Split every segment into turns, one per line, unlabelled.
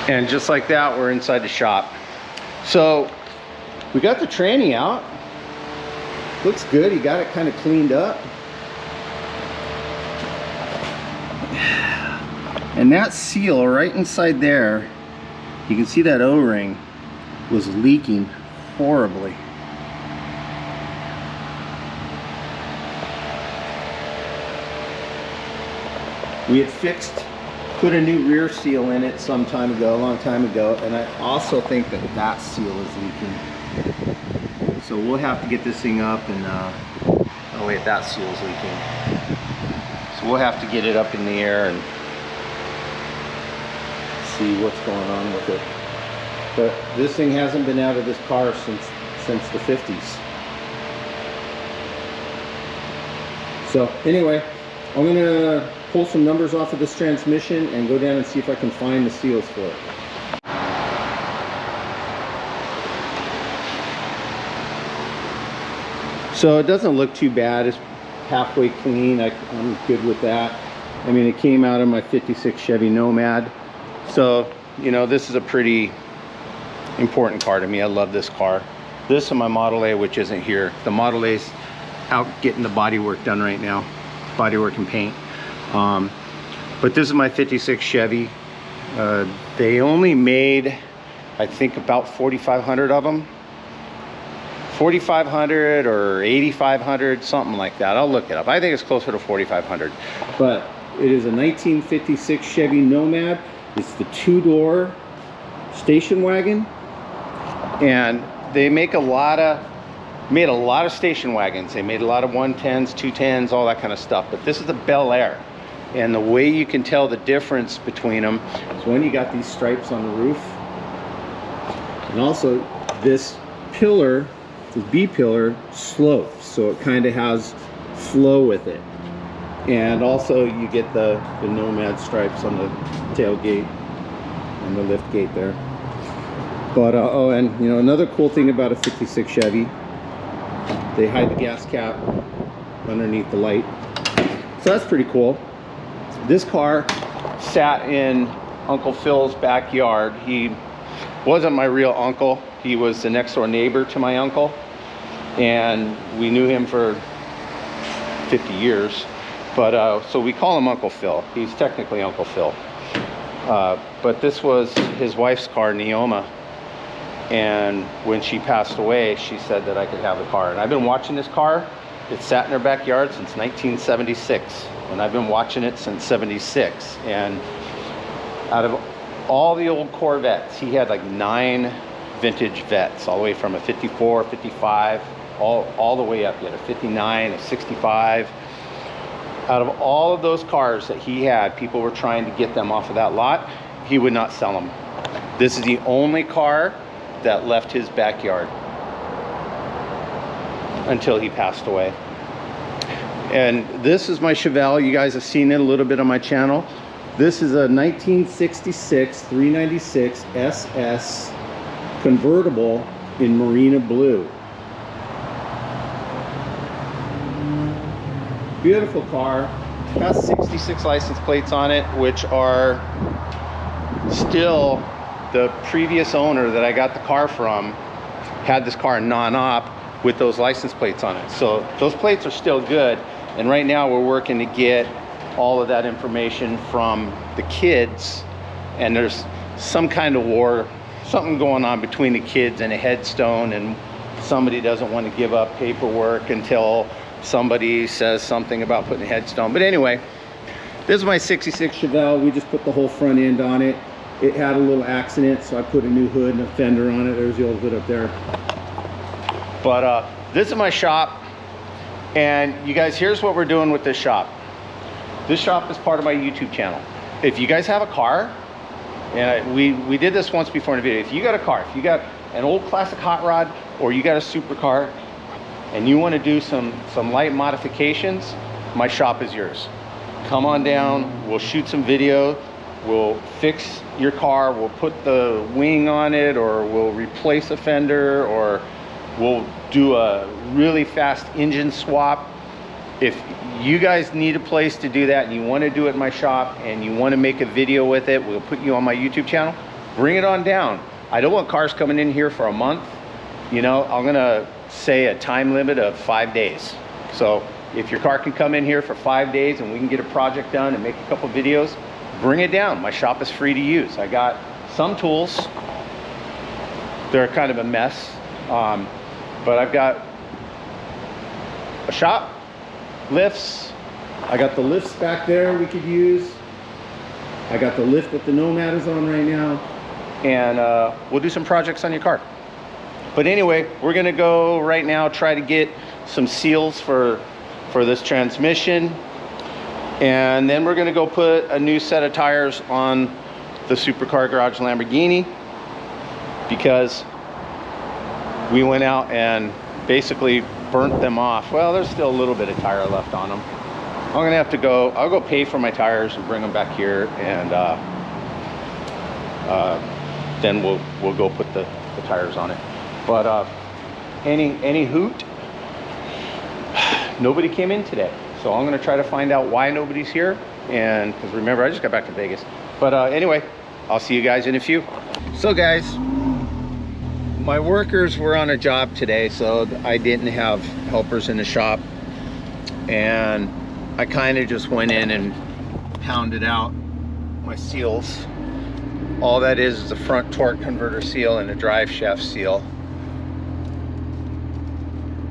And just like that, we're inside the shop. So we got the tranny out. Looks good. He got it kind of cleaned up. And that seal right inside there, you can see that O-ring was leaking horribly. We had put a new rear seal in it some time ago, a long time ago, and I also think that that seal is leaking. So we'll have to get this thing up and, oh wait, that seal is leaking. So we'll have to get it up in the air and see what's going on with it. But this thing hasn't been out of this car since the 50s. So anyway, I'm gonna pull some numbers off of this transmission and go down and see if I can find the seals for it. So it doesn't look too bad. It's halfway clean. I'm good with that. I mean, it came out of my 56 Chevy Nomad. So, you know, this is a pretty important car to me. I love this car. This and my Model A, which isn't here. The Model A's out getting the body work done right now. Body work and paint. But this is my 56 Chevy. They only made, I think, about 4,500 of them. 4,500 or 8,500, something like that. I'll look it up. I think it's closer to 4,500. But it is a 1956 Chevy Nomad. It's the two-door station wagon. And they make made a lot of station wagons. They made a lot of 110s, 210s, all that kind of stuff. But this is the Bel Air. And the way you can tell the difference between them is when you got these stripes on the roof. And also this pillar, the B pillar, slopes. So it kind of has flow with it. And also you get the Nomad stripes on the tailgate and the lift gate there. But oh, and you know, another cool thing about a 56 Chevy, they hide the gas cap underneath the light. So that's pretty cool. This car sat in Uncle Phil's backyard. He wasn't my real uncle. He was the next door neighbor to my uncle. And we knew him for 50 years. But so we call him Uncle Phil. He's technically Uncle Phil. But this was his wife's car, Neoma. And when she passed away, she said that I could have the car. And I've been watching this car. It sat in her backyard since 1976. And I've been watching it since 76. And out of all the old Corvettes, he had like 9 vintage Vettes, all the way from a 54, 55, all the way up. He had a 59, a 65. Out of all of those cars that he had, people were trying to get them off of that lot. He would not sell them. This is the only car that left his backyard until he passed away. And this is my Chevelle. You guys have seen it a little bit on my channel. This is a 1966 396 SS convertible in Marina Blue. Beautiful car. Has 66 license plates on it, which are still the previous owner that I got the car from had this car in non-op with those license plates on it. So those plates are still good. And right now we're working to get all of that information from the kids. And there's some kind of war, something going on between the kids and a headstone, and somebody doesn't want to give up paperwork until somebody says something about putting a headstone. But anyway, this is my 66 Chevelle. We just put the whole front end on it. It had a little accident, so I put a new hood and a fender on it. There's the old hood up there. But this is my shop. And you guys, here's what we're doing with this shop. This shop is part of my YouTube channel. If you guys have a car, and we did this once before in a video. If you got a car, if you got an old classic hot rod, or you got a supercar, and you want to do some light modifications, my shop is yours. Come on down, we'll shoot some video, we'll fix your car, we'll put the wing on it, or we'll replace a fender, or we'll do a really fast engine swap. If you guys need a place to do that and you want to do it in my shop and you want to make a video with it, we'll put you on my YouTube channel. bring it on down. I don't want cars coming in here for a month. You know, I'm gonna say a time limit of 5 days. So if your car can come in here for 5 days and we can get a project done and make a couple videos, bring it down. My shop is free to use. I got some tools. They're kind of a mess, but I've got a shop, lifts. I got the lifts back there we could use. I got the lift that the Nomad is on right now, and we'll do some projects on your car. But anyway, we're gonna go right now try to get some seals for this transmission, and then we're gonna go put a new set of tires on the Supercar Garage Lamborghini, because we went out and basically burnt them off. Well, there's still a little bit of tire left on them. I'm gonna have to go, I'll go pay for my tires and bring them back here, and then we'll go put the tires on it. But any hoot, nobody came in today. So I'm gonna try to find out why nobody's here. And because remember, I just got back to Vegas. But anyway, I'll see you guys in a few. So guys, my workers were on a job today, so I didn't have helpers in the shop. And I kind of just went in and pounded out my seals. All that is a front torque converter seal and a drive shaft seal.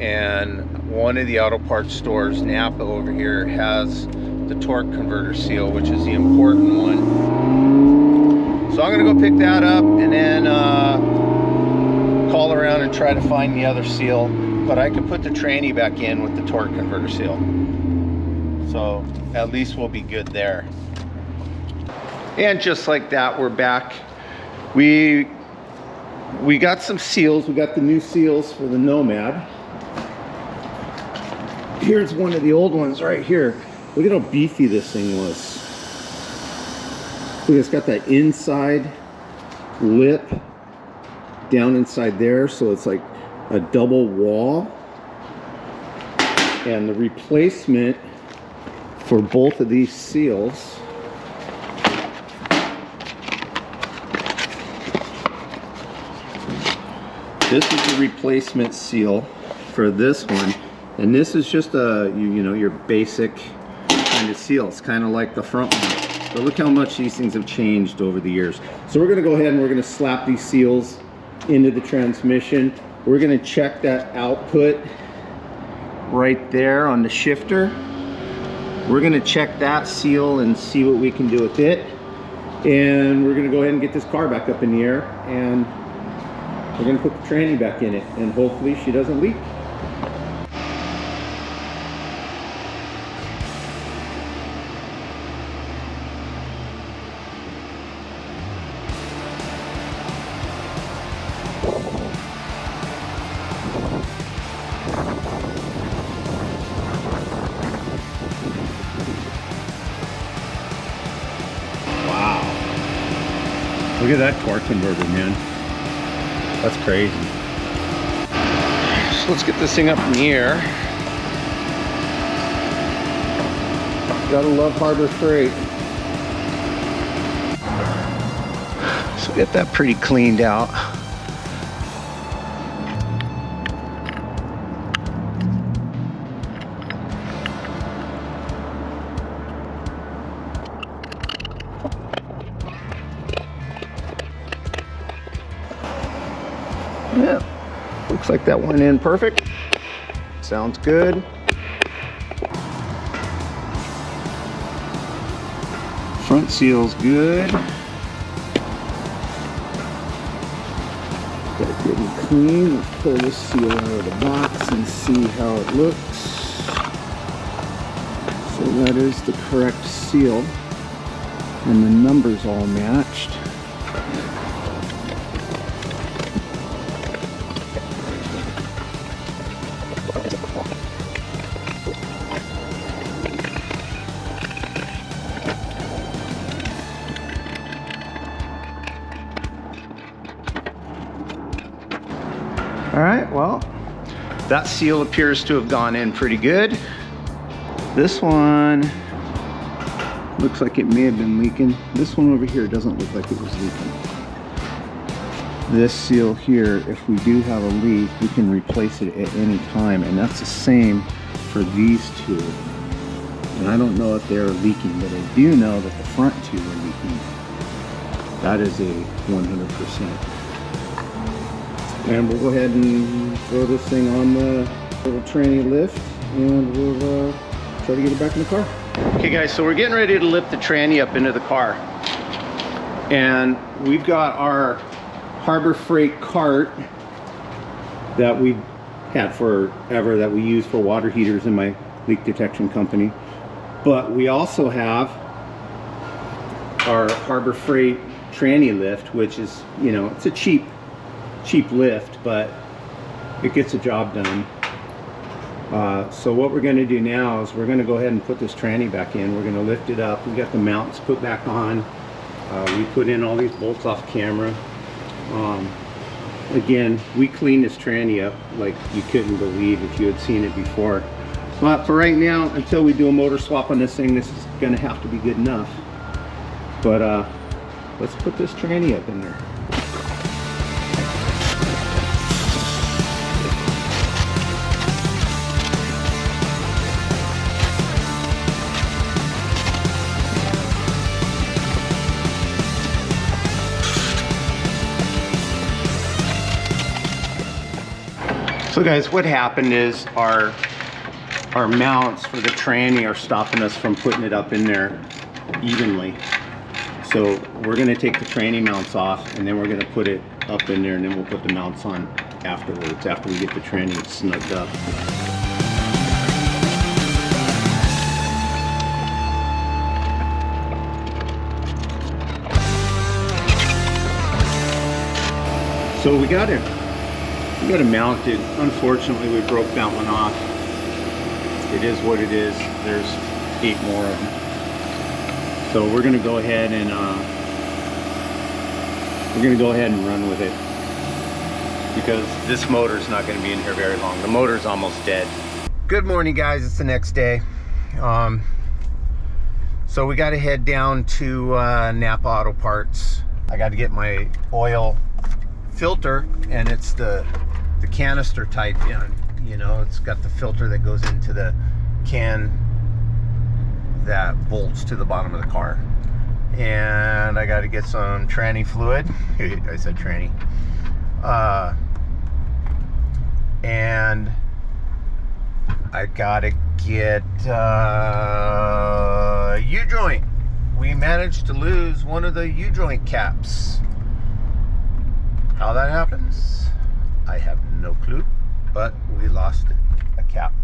And one of the auto parts stores, Napa over here, has the torque converter seal, which is the important one. So I'm gonna go pick that up and then call around and try to find the other seal. But I can put the tranny back in with the torque converter seal. So at least we'll be good there. And just like that, we're back. We got some seals. We got the new seals for the Nomad. Here's one of the old ones right here. Look at how beefy this thing was. Look, it's got that inside lip down inside there, so it's like a double wall. And the replacement for both of these seals this is the replacement seal for this one, and this is just a you know your basic kind of seal. It's kind of like the front one, but look how much these things have changed over the years. So we're going to go ahead and we're going to slap these seals into the transmission. We're going to check that output right there on the shifter. We're going to check that seal and see what we can do with it, and we're going to go ahead and get this car back up in the air, and we're going to put the tranny back in it, and hopefully she doesn't leak. Wow. Look at that torque converter, man. That's crazy. So let's get this thing up in the air. Gotta love Harbor Freight. So get that pretty cleaned out. Yeah, looks like that went in perfect. Sounds good. Front seal's good. Got it good and clean. Let's pull this seal out of the box and see how it looks. So that is the correct seal, and the numbers all matched. All right, well, that seal appears to have gone in pretty good. This one looks like it may have been leaking. This one over here doesn't look like it was leaking. this seal here, if we do have a leak, we can replace it at any time, and that's the same for these two. And I don't know if they're leaking, but I do know that the front two are leaking. That is a 100%. And we'll go ahead and throw this thing on the little tranny lift, and we'll try to get it back in the car. Okay guys, so we're getting ready to lift the tranny up into the car. And we've got our Harbor Freight cart that we've had forever, that we use for water heaters in my leak detection company. But we also have our Harbor Freight tranny lift, which is, you know, it's a cheap lift, but it gets the job done. So what we're going to do now is we're going to go ahead and put this tranny back in. We're going to lift it up. We got the mounts put back on. We put in all these bolts off camera. Again, we cleaned this tranny up like you couldn't believe if you had seen it before. But for right now, until we do a motor swap on this thing, this is going to have to be good enough. But let's put this tranny up in there. So guys, what happened is our mounts for the tranny are stopping us from putting it up in there evenly. So we're going to take the tranny mounts off, and then we're going to put it up in there, and then we'll put the mounts on afterwards, after we get the tranny snugged up. So we got it mounted. Unfortunately, we broke that one off. It is what it is. There's 8 more of them. So we're gonna go ahead and run with it, because this motor's not gonna be in here very long. The motor's almost dead. Good morning, guys. It's the next day. So we got to head down to Napa Auto Parts. I got to get my oil filter, and it's the canister type, you know, it's got the filter that goes into the can that bolts to the bottom of the car. And I got to get some tranny fluid. I said tranny. And I got to get U-joint. We managed to lose one of the U-joint caps. How that happens, I have no clue, but we lost a cap.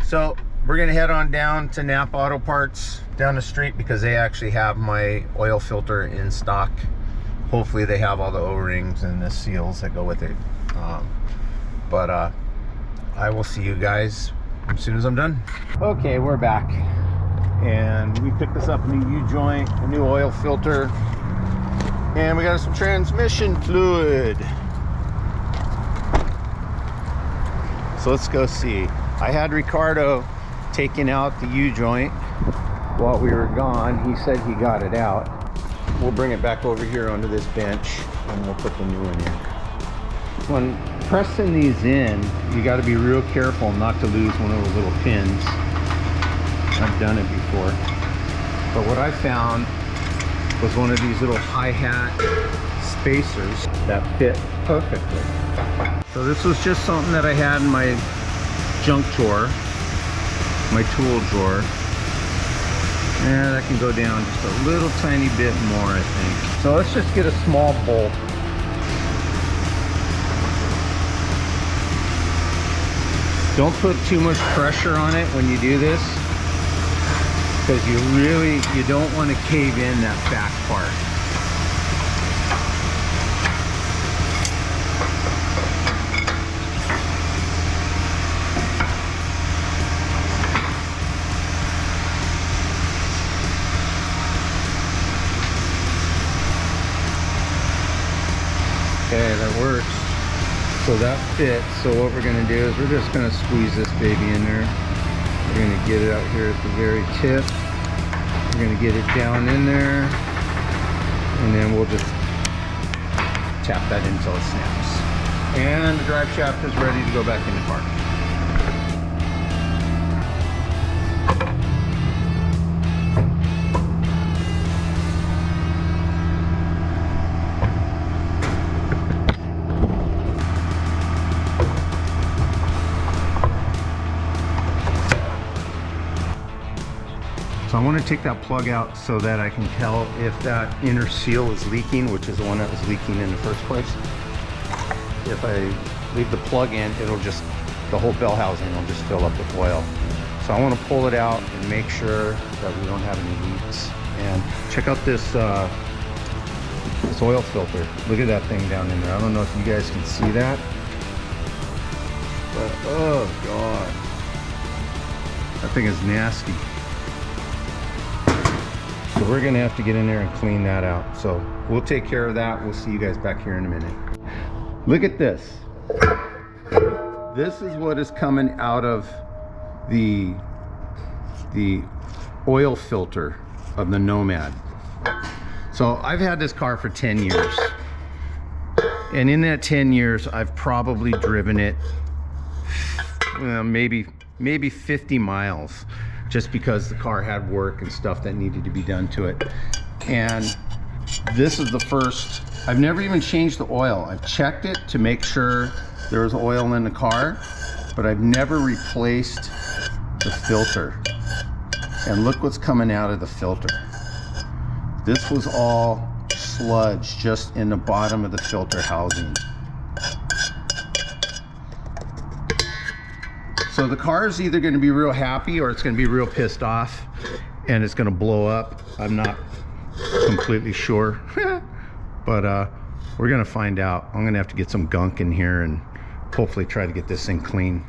So we're gonna head on down to Napa Auto Parts down the street, because they actually have my oil filter in stock. Hopefully they have all the O-rings and the seals that go with it. But I will see you guys as soon as I'm done. Okay, we're back, and we picked us up a new U-joint, a new oil filter, and we got some transmission fluid. So let's go see. I had Ricardo taking out the U-joint while we were gone. He said he got it out. We'll bring it back over here onto this bench, and we'll put the new one in. When pressing these in, you got to be real careful not to lose one of those little pins. I've done it before. But what I found was one of these little hi-hat spacers that fit perfectly. So this was just something that I had in my junk drawer, my tool drawer. And I can go down just a little tiny bit more, I think. So let's just get a small bolt. Don't put too much pressure on it when you do this, because you don't want to cave in that back part. Okay, that works. So that fits. So what we're going to do is we're just going to squeeze this baby in there. We're going to get it out here at the very tip. We're going to get it down in there, and then we'll just tap that until it snaps. And the drive shaft is ready to go back in the car. So I want to take that plug out so that I can tell if that inner seal is leaking, which is the one that was leaking in the first place. If I leave the plug in, it'll just, the whole bell housing will just fill up with oil. So I want to pull it out and make sure that we don't have any leaks. And check out this, this oil filter. Look at that thing down in there. I don't know if you guys can see that, but oh God, that thing is nasty. So we're gonna have to get in there and clean that out. So we'll take care of that. We'll see you guys back here in a minute. Look at this. This is what is coming out of the oil filter of the Nomad. So I've had this car for 10 years. And in that 10 years, I've probably driven it maybe 50 miles. Just because the car had work and stuff that needed to be done to it. And this is the first, I've never even changed the oil. I've checked it to make sure there was oil in the car, but I've never replaced the filter. And look what's coming out of the filter. This was all sludge just in the bottom of the filter housing. So the car is either going to be real happy or it's going to be real pissed off and it's going to blow up. I'm not completely sure, but we're going to find out. I'm going to have to get some gunk in here and hopefully try to get this thing clean.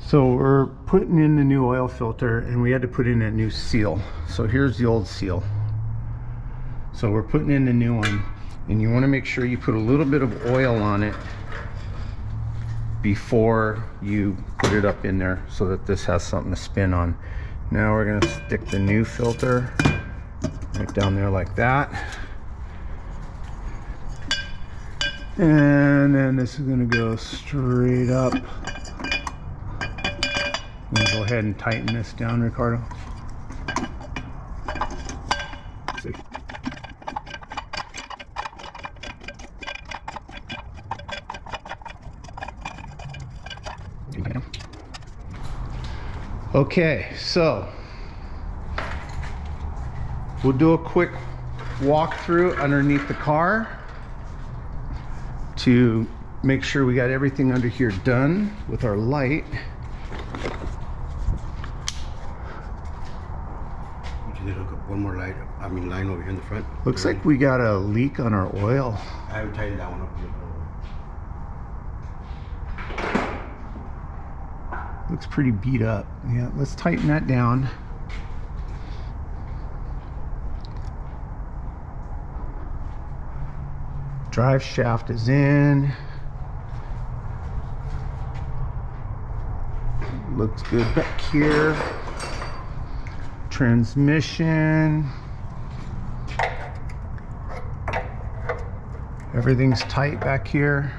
So we're putting in the new oil filter and we had to put in that new seal. So here's the old seal. So we're putting in the new one, and you want to make sure you put a little bit of oil on it before you put it up in there so that this has something to spin on. Now we're going to stick the new filter right down there like that. And then this is going to go straight up. I'm going to go ahead and tighten this down, Ricardo. See. Okay, so we'll do a quick walkthrough underneath the car to make sure we got everything under here done with our light.
You need to hook up one more light, line over here in the front.
Looks like we got a leak on our oil.
I haven't tightened that one up yet.
Looks pretty beat up. Yeah, let's tighten that down. Drive shaft is in. Looks good back here. Transmission. Everything's tight back here.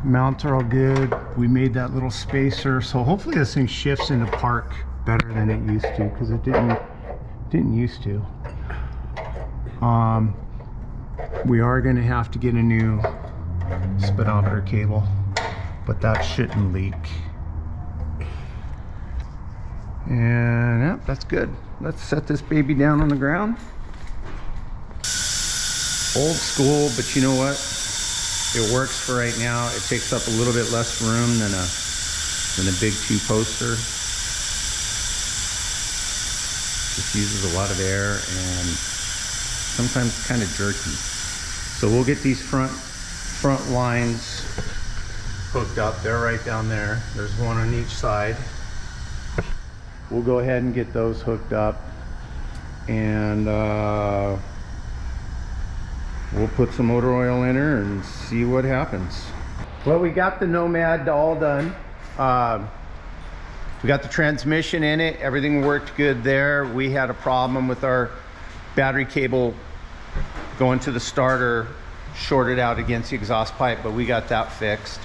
Mounts are all good. We made that little spacer, so hopefully this thing shifts into park better than it used to, because it didn't used to. We are going to have to get a new speedometer cable, but that shouldn't leak. And yeah, that's good. Let's set this baby down on the ground. Old school, but you know what? It works for right now. It takes up a little bit less room than a big two-poster. Just uses a lot of air and sometimes kind of jerky. So we'll get these front lines hooked up. They're right down there. There's one on each side. We'll go ahead and get those hooked up, and we'll put some motor oil in her and see what happens. Well, we got the Nomad all done. We got the transmission in it. Everything worked good there. We had a problem with our battery cable going to the starter, shorted out against the exhaust pipe, but we got that fixed.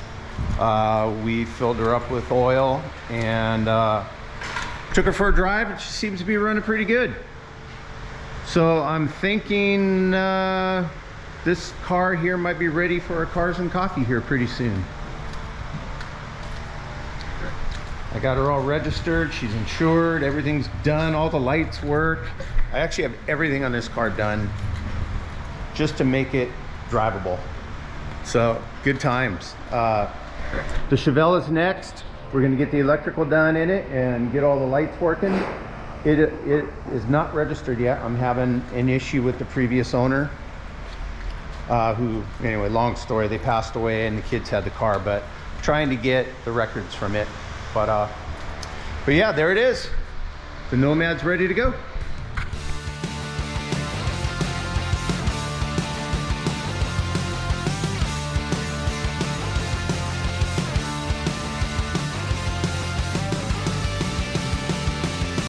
We filled her up with oil and took her for a drive, and she seems to be running pretty good. So I'm thinking this car here might be ready for a Cars and Coffee here pretty soon. I got her all registered, she's insured, everything's done, all the lights work. I actually have everything on this car done just to make it drivable. So good times. The Chevelle is next. We're gonna get the electrical done in it and get all the lights working. It is not registered yet. I'm having an issue with the previous owner, who, anyway, long story, they passed away and the kids had the car, but trying to get the records from it. But yeah, there it is. The Nomad's ready to go.